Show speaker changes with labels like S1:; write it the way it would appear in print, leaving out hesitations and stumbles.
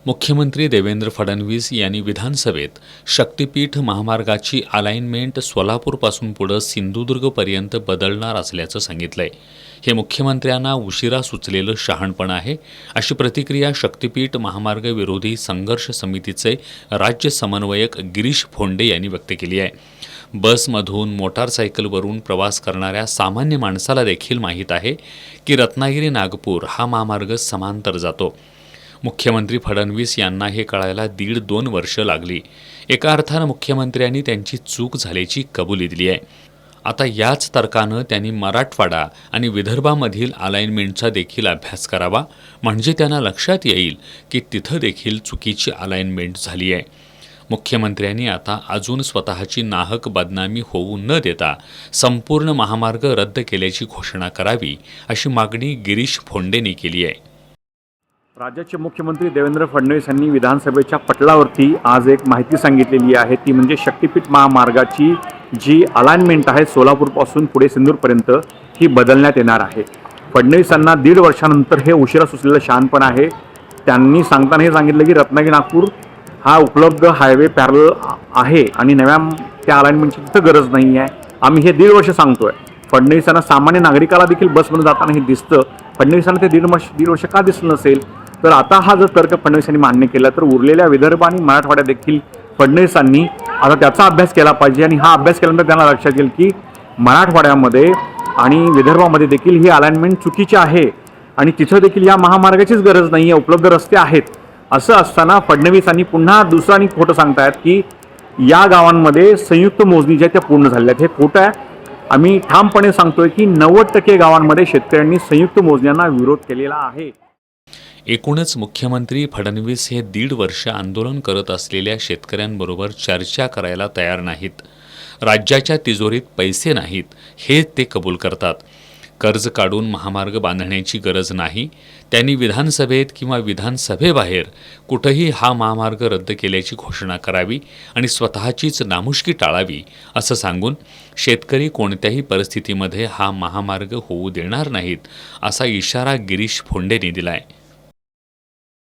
S1: मुख्यमंत्री देवेंद्र फडणवीस यांनी विधानसभेत शक्तीपीठ महामार्गाची अलाइनमेंट सोलापूरपासून पुढे सिंधुदुर्गपर्यंत बदलणार असल्याचं सांगितलंय। हे मुख्यमंत्र्यांना उशिरा सुचलेलं शहाणपण आहे, अशी प्रतिक्रिया शक्तीपीठ महामार्ग विरोधी संघर्ष समितीचे राज्य समन्वयक गिरीश फोंडे यांनी व्यक्त केली आहे। बसमधून मोटारसायकलवरून प्रवास करणाऱ्या सामान्य माणसाला देखील माहीत आहे की रत्नागिरी नागपूर हा महामार्ग समांतर जातो। मुख्यमंत्री फडणवीस यांना हे कळायला 1.5-2 वर्ष लागली। एका अर्थानं मुख्यमंत्र्यांनी त्यांची चूक झाल्याची कबुली दिली आहे। आता याच तर्कानं त्यांनी मराठवाडा आणि विदर्भामधील अलाइनमेंटचा देखील अभ्यास करावा, म्हणजे त्यांना लक्षात येईल की तिथं देखील चुकीची अलाइनमेंट झाली आहे। मुख्यमंत्र्यांनी आता अजून स्वतःची नाहक बदनामी होऊ न देता संपूर्ण महामार्ग रद्द केल्याची घोषणा करावी, अशी मागणी गिरीश फोंडेंनी केली आहे।
S2: राज्याचे मुख्यमंत्री देवेंद्र फडणवीस यांनी विधानसभेच्या पटलावरती आज एक माहिती सांगितलेली आहे, ती म्हणजे शक्तीपीठ महामार्गाची जी अलाइनमेंट आहे सोलापूरपासून पुढे सिंधूरपर्यंत ही बदलण्यात येणार आहे। फडणवीसांना 1.5 वर्षानंतर हे उशिरा सुचलेलं शहाणपण आहे। त्यांनी सांगताना हे सांगितलं की रत्नागिरी नागपूर हा उपलब्ध हायवे पॅरल आहे आणि नव्या त्या अलाइनमेंटची तिथं गरज नाही आहे। आम्ही हे 1.5 वर्ष सांगतोय। फडणवीसांना सामान्य नागरिकाला देखील बसमध्ये जाताना हे दिसतं। फडणवीसांना ते 1.5 वर्ष का दिसलं नसेल? तर आता हा जर तर्क फडणवीसांनी मान्य केला तर उरलेल्या विदर्भ आणि मराठवाड्यात देखील फडणवीसांनी आता त्याचा अभ्यास केला पाहिजे आणि हा अभ्यास केल्यानंतर त्यांना लक्षात येईल की मराठवाड्यामध्ये आणि विदर्भामध्ये देखील ही अलाइनमेंट चुकीची आहे आणि तिथं देखील या महामार्गाचीच गरज नाही आहे, उपलब्ध रस्ते आहेत। असं असताना फडणवीसांनी पुन्हा दुसरं आणि खोटं सांगतायत की या गावांमध्ये संयुक्त मोजणी ज्या त्या पूर्ण झाल्या आहेत। हे खोटं आहे। आम्ही ठामपणे सांगतोय की 90% गावांमध्ये शेतकऱ्यांनी संयुक्त मोजण्यांना विरोध केलेला आहे।
S1: एकूणच मुख्यमंत्री फडणवीस हे 1.5 वर्ष आंदोलन करत असलेल्या शेतकऱ्यांबरोबर चर्चा करायला तयार नाहीत। राज्याच्या तिजोरीत पैसे नाहीत हे ते कबूल करतात। कर्ज काढून महामार्ग बांधण्याची गरज नाही। त्यांनी विधानसभेत किंवा विधानसभेबाहेर कुठेही हा महामार्ग रद्द केल्याची घोषणा करावी आणि स्वतःचीच नामुष्की टाळावी, असं सांगून शेतकरी कोणत्याही परिस्थितीमध्ये हा महामार्ग होऊ देणार नाहीत, असा इशारा गिरीश फोंडेंनी दिलाय।